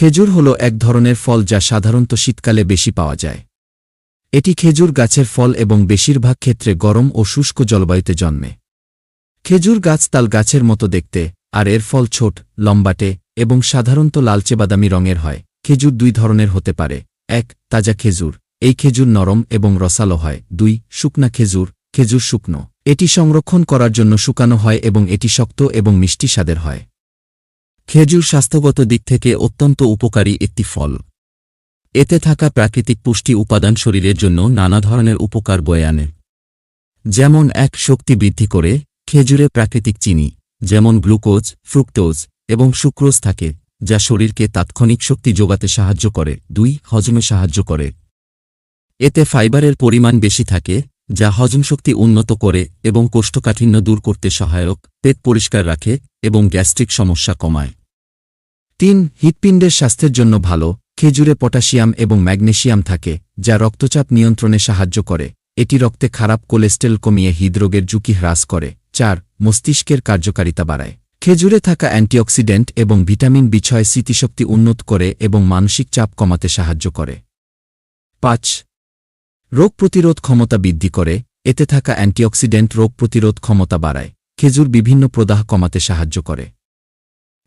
খেজুর হল এক ধরনের ফল যা সাধারণত শীতকালে বেশি পাওয়া যায়। এটি খেজুর গাছের ফল এবং বেশিরভাগ ক্ষেত্রে গরম ও শুষ্ক জলবায়ুতে জন্মে। খেজুর গাছ তাল গাছের মতো দেখতে, আর এর ফল ছোট, লম্বাটে এবং সাধারণত লালচে বাদামি রঙের হয়। খেজুর দুই ধরনের হতে পারে। ১. তাজা খেজুর। এই খেজুর নরম এবং রসালো হয়। ২. শুকনা খেজুর। খেজুর শুকনো। এটি সংরক্ষণ করার জন্য শুকানো হয় এবং এটি শক্ত এবং মিষ্টি স্বাদের হয়। খেজুর স্বাস্থ্যগত দিক থেকে অত্যন্ত উপকারী একটি ফল। এতে থাকা প্রাকৃতিক পুষ্টি উপাদান শরীরের জন্য নানা ধরনের উপকার বয়ে আনে। যেমন ১. শক্তি বৃদ্ধি করে। খেজুরে প্রাকৃতিক চিনি যেমন গ্লুকোজ, ফ্রুক্টোজ এবং সুক্রোজ থাকে, যা শরীরকে তাৎক্ষণিক শক্তি যোগাতে সাহায্য করে। ২. হজমে সাহায্য করে। এতে ফাইবারের পরিমাণ বেশি থাকে, যা হজমশক্তি উন্নত করে এবং কোষ্ঠকাঠিন্য দূর করতে সহায়ক, পেট পরিষ্কার রাখে এবং গ্যাস্ট্রিক সমস্যা কমায়। ৩. হৃৎপিণ্ডের স্বাস্থ্যের জন্য ভালো। খেজুরে পটাশিয়াম এবং ম্যাগনেসিয়াম থাকে, যা রক্তচাপ নিয়ন্ত্রণে সাহায্য করে। এটি রক্তে খারাপ কোলেস্টেরল কমিয়ে হৃদরোগের ঝুঁকি হ্রাস করে। ৪. মস্তিষ্কের কার্যকারিতা বাড়ায়। খেজুরে থাকা অ্যান্টিঅক্সিডেন্ট এবং ভিটামিন বি6 স্মৃতিশক্তি উন্নত করে এবং মানসিক চাপ কমাতে সাহায্য করে। ৫. রোগ প্রতিরোধ ক্ষমতা বৃদ্ধি করে। এতে থাকা অ্যান্টিঅক্সিডেন্ট রোগ প্রতিরোধ ক্ষমতা বাড়ায়। খেজুর বিভিন্ন প্রদাহ কমাতে সাহায্য করে।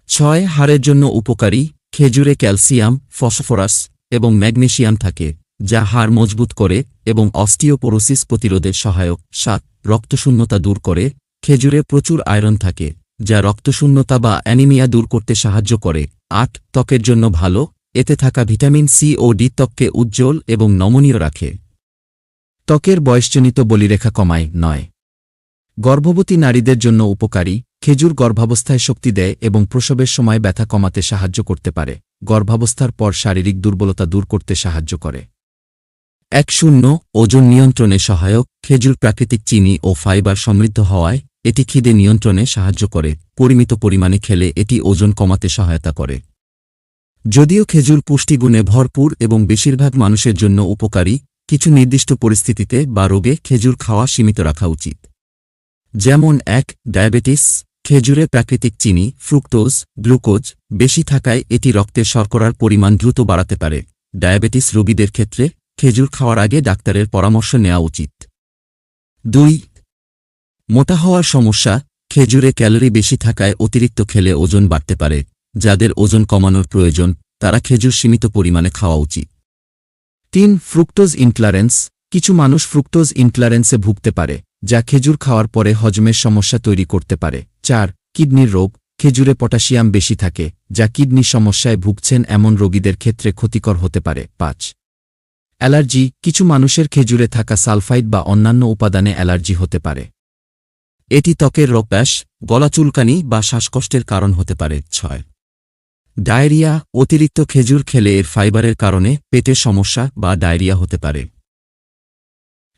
৬. হাড়ের জন্য উপকারী। খেজুরে ক্যালসিয়াম, ফসফরাস এবং ম্যাগনেসিয়াম থাকে, যা হাড় মজবুত করে এবং অস্টিওপোরোসিস প্রতিরোধে সহায়ক। ৭. রক্তশূন্যতা দূর করে। খেজুরে প্রচুর আয়রন থাকে, যা রক্তশূন্যতা বা অ্যানিমিয়া দূর করতে সাহায্য করে। ৮. ত্বকের জন্য ভালো। এতে থাকা ভিটামিন সি ও ডি ত্বককে উজ্জ্বল এবং নমনীয় রাখে। ত্বকের বয়সজনিত বলিরেখা কমায়। ৯. গর্ভবতী নারীদের জন্য উপকারী। খেজুর গর্ভাবস্থায় শক্তি দেয় এবং প্রসবের সময় ব্যথা কমাতে সাহায্য করতে পারে। গর্ভাবস্থার পর শারীরিক দুর্বলতা দূর করতে সাহায্য করে। ১. ওজন নিয়ন্ত্রণে সহায়ক। খেজুর প্রাকৃতিক চিনি ও ফাইবার সমৃদ্ধ হওয়ায় এটি খিদে নিয়ন্ত্রণে সাহায্য করে। পরিমিত পরিমাণে খেলে এটি ওজন কমাতে সহায়তা করে। যদিও খেজুর পুষ্টিগুণে ভরপুর এবং বেশিরভাগ মানুষের জন্য উপকারী, কিছু নির্দিষ্ট পরিস্থিতিতে বা রোগে খেজুর খাওয়া সীমিত রাখা উচিত। যেমন ১. ডায়াবেটিস। খেজুরে প্রাকৃতিক চিনি, ফ্রুক্টোজ, গ্লুকোজ বেশি থাকায় এটি রক্তের শর্করার পরিমাণ দ্রুত বাড়াতে পারে। ডায়াবেটিস রোগীদের ক্ষেত্রে খেজুর খাওয়ার আগে ডাক্তারের পরামর্শ নেওয়া উচিত। ২. মোটা হওয়ার সমস্যা। খেজুরে ক্যালোরি বেশি থাকায় অতিরিক্ত খেলে ওজন বাড়তে পারে। যাদের ওজন কমানোর প্রয়োজন তারা খেজুর সীমিত পরিমাণে খাওয়া উচিত। ৩. Fructose intolerance. কিছু মানুষ ফ্রুক্টোজ ইনটলারেন্সে ভুগতে পারে, যা খেজুর খাওয়ার পরে হজমের সমস্যা তৈরি করতে পারে। ৪. কিডনির রোগ। খেজুরে পটাশিয়াম বেশি থাকে, যা কিডনি সমস্যায় ভুগছেন এমন রোগীদের ক্ষেত্রে ক্ষতিকর হতে পারে। ৫. অ্যালার্জি। কিছু মানুষের খেজুরে থাকা সালফাইড বা অন্যান্য উপাদানে অ্যালার্জি হতে পারে। এটি ত্বকের রক্তপাত, গলা চুলকানি বা শ্বাসকষ্টের কারণ হতে পারে। ৬. ডায়রিয়া। অতিরিক্ত খেজুর খেলে এর ফাইবারের কারণে পেটের সমস্যা বা ডায়রিয়া হতে পারে।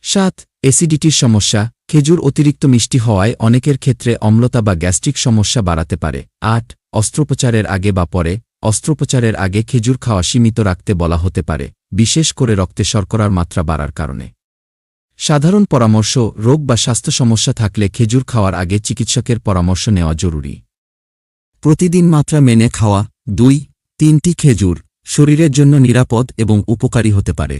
৭. অ্যাসিডিটির সমস্যা। খেজুর অতিরিক্ত মিষ্টি হওয়ায় অনেকের ক্ষেত্রে অম্লতা বা গ্যাস্ট্রিক সমস্যা বাড়াতে পারে। ৮. অস্ত্রোপচারের আগে বা পরে। অস্ত্রোপচারের আগে খেজুর খাওয়া সীমিত রাখতে বলা হতে পারে, বিশেষ করে রক্তে শর্করার মাত্রা বাড়ার কারণে। সাধারণ পরামর্শ: রোগ বা স্বাস্থ্য সমস্যা থাকলে খেজুর খাওয়ার আগে চিকিৎসকের পরামর্শ নেওয়া জরুরি। প্রতিদিন মাত্রা মেনে খাওয়া। ২. ৩টি খেজুর শরীরের জন্য নিরাপদ এবং উপকারী হতে পারে।